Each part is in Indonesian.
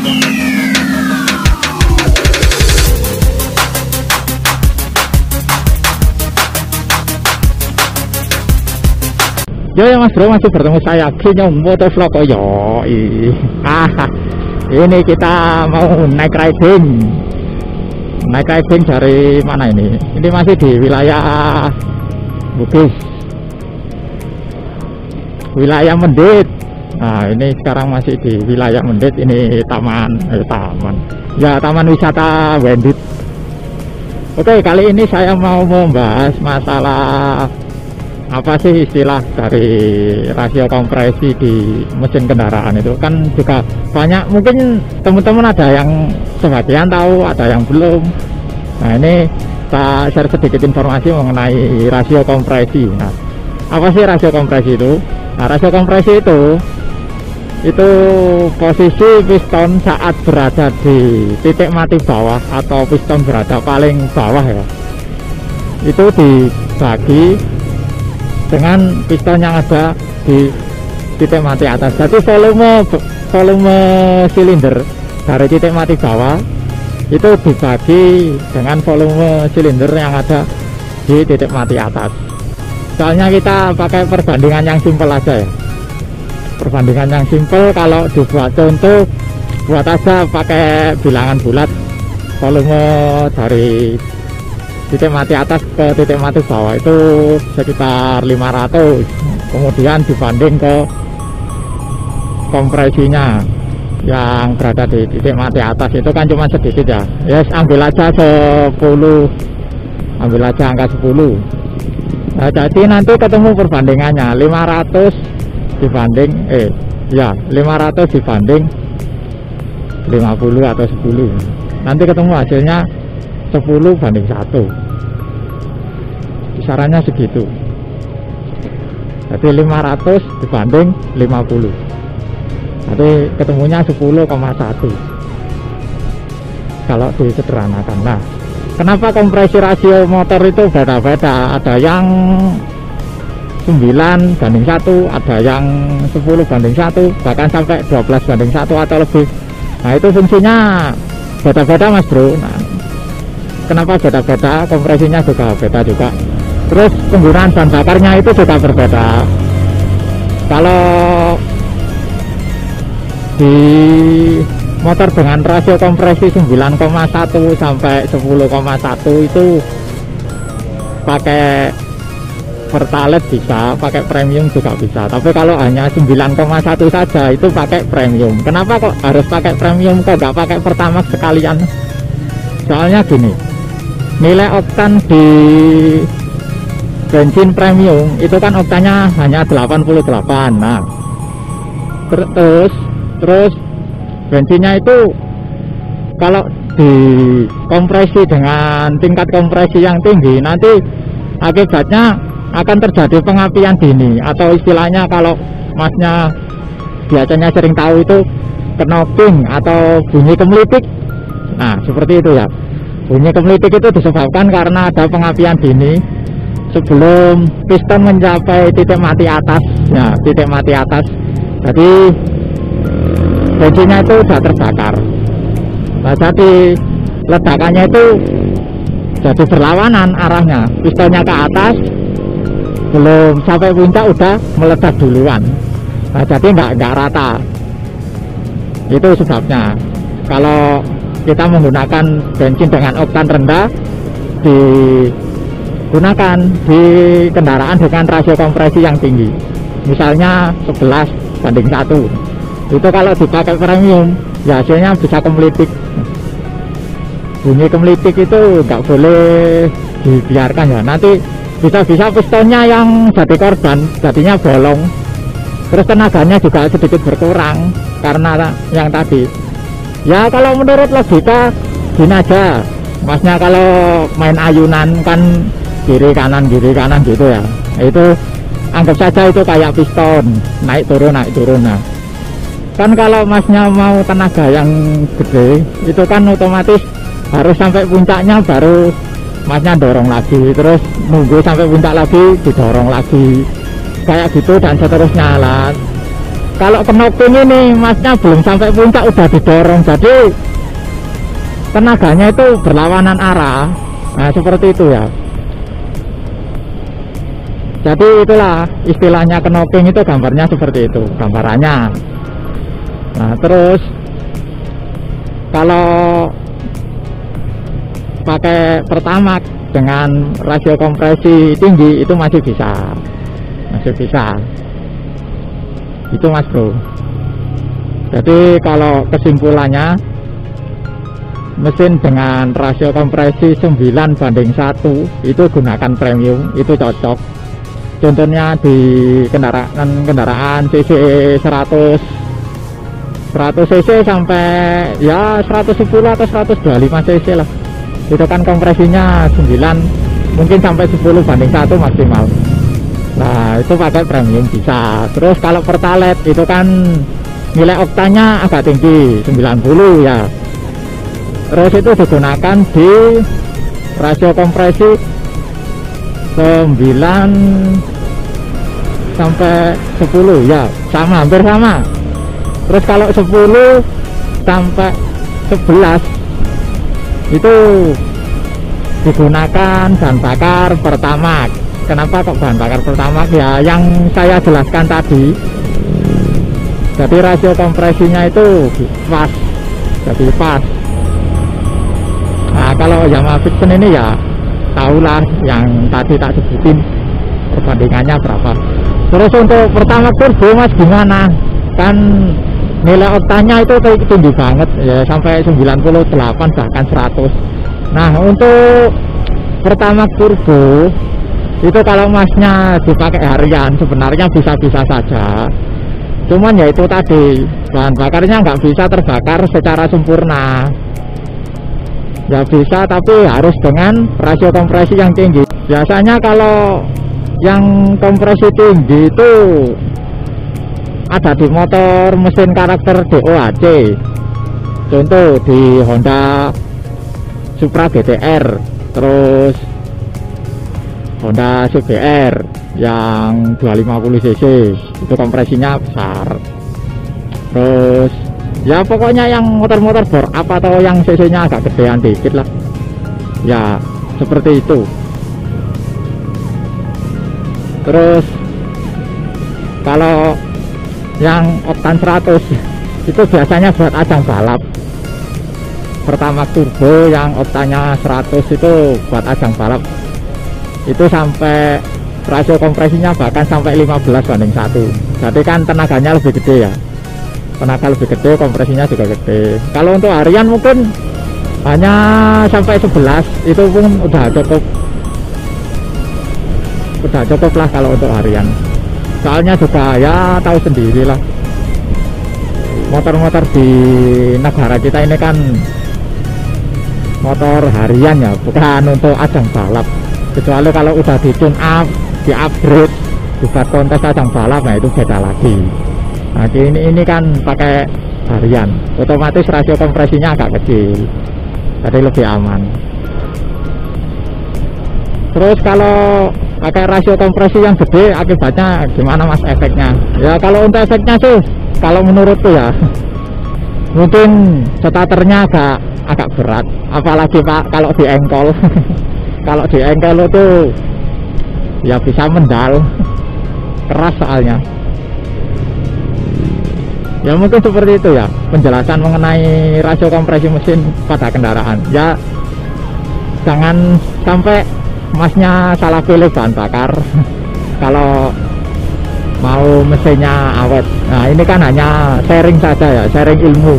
Yo ya Mas Bro, masih bertemu saya Ginyo Motovlog. Ini kita mau naik riding dari mana ini? Ini masih di wilayah Bugis, wilayah Mendit. Nah ini sekarang masih di wilayah Mendit. Ini taman wisata Wendit. Oke, kali ini saya mau membahas masalah apa sih istilah dari rasio kompresi di mesin kendaraan. Itu kan juga banyak, mungkin teman-teman ada yang sebagian tahu, ada yang belum. Nah ini kita share sedikit informasi mengenai rasio kompresi. Nah apa sih rasio kompresi itu? Nah rasio kompresi itu posisi piston saat berada di titik mati bawah atau piston berada paling bawah ya, itu dibagi dengan piston yang ada di titik mati atas. Jadi volume silinder dari titik mati bawah itu dibagi dengan volume silinder yang ada di titik mati atas. Soalnya kita pakai perbandingan yang simpel aja ya. Perbandingan yang simpel, kalau dibuat contoh, buat aja pakai bilangan bulat volume dari titik mati atas ke titik mati bawah itu sekitar 500, kemudian dibanding ke kompresinya yang berada di titik mati atas itu kan cuma sedikit ya. Yes, ambil aja 10, ambil aja angka 10. Nah, jadi nanti ketemu perbandingannya 500 dibanding 500 dibanding 50 atau 10. Nanti ketemu hasilnya 10 banding 1, kisarannya segitu. Jadi 500 dibanding 50, jadi ketemunya 10,1 kalau disederhanakan. Nah kenapa kompresi rasio motor itu beda-beda, ada yang 9 banding 1, ada yang 10 banding 1, bahkan sampai 12 banding 1 atau lebih. Nah itu fungsinya beda-beda Mas Bro. Nah kenapa beda-beda, kompresinya juga beda juga, terus penggunaan bahan bakarnya itu juga berbeda. Kalau di motor dengan rasio kompresi 9,1 sampai 10,1 itu pakai Pertalite bisa, pakai premium juga bisa. Tapi kalau hanya 9,1 saja itu pakai premium. Kenapa kok harus pakai premium, kok nggak pakai Pertamax sekalian? Soalnya gini, nilai oktan di bensin premium itu kan oktannya hanya 88. Nah terus bensinnya itu kalau dikompresi dengan tingkat kompresi yang tinggi, nanti akibatnya akan terjadi pengapian dini, atau istilahnya kalau masnya biasanya sering tahu itu knocking atau bunyi kemelitik. Nah seperti itu ya, bunyi kemelitik itu disebabkan karena ada pengapian dini sebelum piston mencapai titik mati atas. Ya, titik mati atas, jadi bensinnya itu sudah terbakar. Nah jadi ledakannya itu jadi berlawanan arahnya, pistonnya ke atas, belum sampai puncak udah meledak duluan. Nah jadi nggak rata. Itu sebabnya kalau kita menggunakan bensin dengan oktan rendah, digunakan di kendaraan dengan rasio kompresi yang tinggi, misalnya 11 banding 1, itu kalau dipakai premium ya hasilnya bisa kemelitik. Bunyi kemelitik itu nggak boleh dibiarkan ya, nanti bisa-bisa pistonnya yang jadi korban, jadinya bolong, terus tenaganya juga sedikit berkurang karena yang tadi. Ya kalau menurut logika gini aja masnya, kalau main ayunan kan kiri kanan gitu ya, itu anggap saja itu kayak piston naik turun. Nah kan kalau masnya mau tenaga yang gede itu kan otomatis harus sampai puncaknya baru masnya dorong lagi, terus nunggu sampai puncak lagi didorong lagi, kayak gitu dan seterusnya lah. kalau knocking ini masnya belum sampai puncak udah didorong, jadi tenaganya itu berlawanan arah. Nah seperti itu ya. Jadi itulah istilahnya knocking, itu gambarnya seperti itu gambarannya. Nah terus kalau pakai Pertamax dengan rasio kompresi tinggi itu masih bisa itu mas bro. Jadi kalau kesimpulannya, mesin dengan rasio kompresi 9:1 itu gunakan premium, itu cocok. Contohnya di kendaraan cc 100 cc sampai ya 110 atau 125 cc lah, itu kan kompresinya 9 mungkin sampai 10:1 maksimal. Nah itu pakai premium bisa. Terus kalau Pertalite itu kan nilai oktanya agak tinggi 90 ya, terus itu digunakan di rasio kompresi 9 sampai 10 ya, sama, hampir sama. Terus kalau 10 sampai 11 itu digunakan bahan bakar Pertamax. Kenapa kok bahan bakar Pertamax? Ya yang saya jelaskan tadi, jadi rasio kompresinya itu pas, jadi pas. Nah kalau Yamaha Vision ini ya tahulah yang tadi tak sebutin perbandingannya berapa. Terus untuk Pertamax turbo mas gimana? Kan nilai oktanya itu tinggi banget ya, sampai 98 bahkan 100. Nah untuk Pertamax turbo itu kalau masnya dipakai harian sebenarnya bisa-bisa saja, cuman ya itu tadi bahan bakarnya nggak bisa terbakar secara sempurna. Ya bisa, tapi harus dengan rasio kompresi yang tinggi. Biasanya kalau yang kompresi tinggi itu ada di motor mesin karakter DOHC, contoh di Honda Supra GTR, terus Honda CBR yang 250 cc itu kompresinya besar. Terus ya pokoknya yang motor-motor bor apa atau yang cc nya agak gedean dikit lah ya, seperti itu. Terus kalau yang oktan 100 itu biasanya buat ajang balap. Pertamax turbo yang oktannya 100 itu buat ajang balap, itu sampai rasio kompresinya bahkan sampai 15:1. Jadi kan tenaganya lebih gede ya, tenaga lebih gede, kompresinya juga gede. Kalau untuk harian mungkin hanya sampai 11, itu pun udah cukup lah kalau untuk harian. Soalnya juga ya tahu sendiri lah, motor-motor di negara kita ini kan motor harian ya, bukan untuk ajang balap. Kecuali kalau udah di tune up, di upgrade, dibuat kontes ajang balap, nah itu beda lagi. Nah ini kan pakai harian, otomatis rasio kompresinya agak kecil, jadi lebih aman. Terus kalau pakai rasio kompresi yang gede, akibatnya gimana mas efeknya? Ya kalau untuk efeknya sih, kalau menurutku ya mungkin starternya agak berat, apalagi pak kalau di engkol. Kalau di engkel itu ya bisa mendal, keras soalnya. Ya mungkin seperti itu ya penjelasan mengenai rasio kompresi mesin pada kendaraan. Ya jangan sampai masnya salah pilih bahan bakar kalau mau mesinnya awet. Nah ini kan hanya sharing saja ya, sharing ilmu.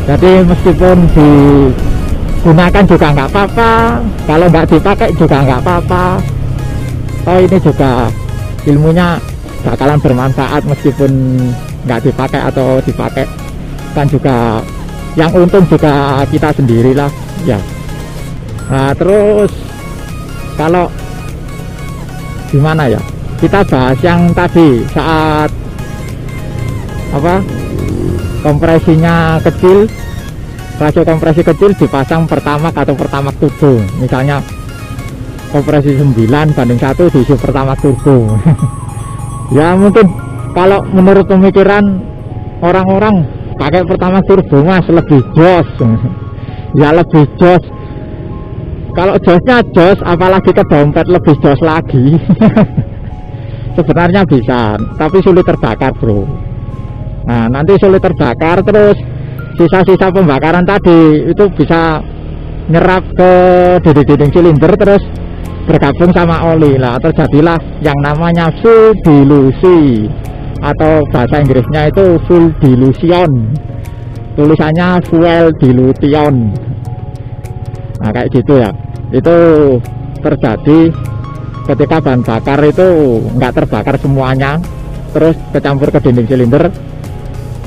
Jadi meskipun digunakan juga nggak apa-apa, kalau nggak dipakai juga nggak apa-apa. Oh ini juga ilmunya bakalan bermanfaat meskipun nggak dipakai atau dipakai, kan juga yang untung juga kita sendirilah ya. Nah terus kalau gimana ya, kita bahas yang tadi saat apa kompresinya kecil, rasio kompresi kecil dipasang Pertamax atau Pertamax turbo, misalnya kompresi 9:1 diisi Pertamax turbo. Ya mungkin kalau menurut pemikiran orang-orang pakai pertama turbo mas lebih jos. Ya lebih jos. Kalau josnya jos, apalagi ke dompet lebih jos lagi. Sebenarnya bisa, tapi sulit terbakar bro. Nah nanti sulit terbakar, terus sisa-sisa pembakaran tadi itu bisa nyerap ke dinding-dinding silinder, terus bergabung sama oli lah, terjadilah yang namanya full dilusi, atau bahasa Inggrisnya itu full dilution, tulisannya fuel dilution. Nah kayak gitu ya, itu terjadi ketika bahan bakar itu nggak terbakar semuanya, terus kecampur ke dinding silinder,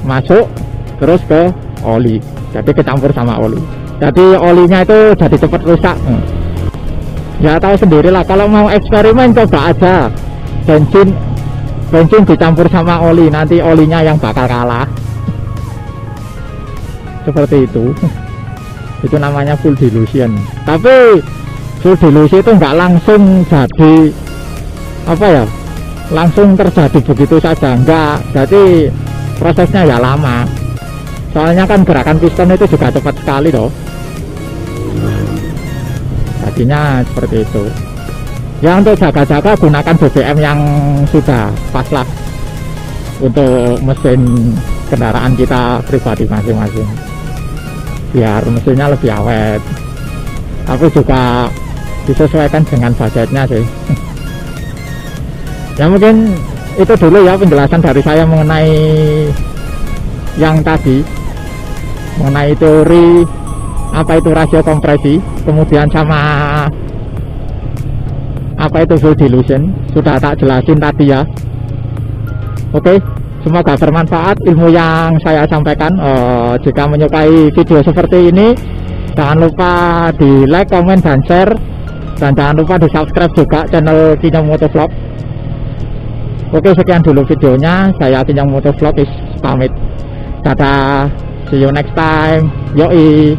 masuk terus ke oli, jadi kecampur sama oli, jadi olinya itu jadi cepat rusak. Ya tahu sendirilah, kalau mau eksperimen coba aja bensin dicampur sama oli, nanti olinya yang bakal kalah. Seperti itu. Itu namanya full dilution. Tapi full dilusi itu nggak langsung jadi apa ya, langsung terjadi begitu saja, enggak. Jadi prosesnya ya lama, soalnya kan gerakan piston itu juga cepat sekali loh. Jadinya seperti itu ya. Untuk jaga-jaga gunakan BBM yang sudah pas lah untuk mesin kendaraan kita pribadi masing-masing, biar mesinnya lebih awet, tapi juga disesuaikan dengan budgetnya sih. Ya mungkin itu dulu ya penjelasan dari saya mengenai yang tadi, mengenai teori apa itu rasio kompresi, kemudian sama apa itu full dilution, sudah tak jelasin tadi ya. Oke, semoga bermanfaat ilmu yang saya sampaikan. Jika menyukai video seperti ini, jangan lupa di like, komen, dan share, dan jangan lupa di subscribe juga channel Kinyong Motovlog. Oke, sekian dulu videonya. Saya Kinyong Motovlog is pamit. Dadah, see you next time. Yoi.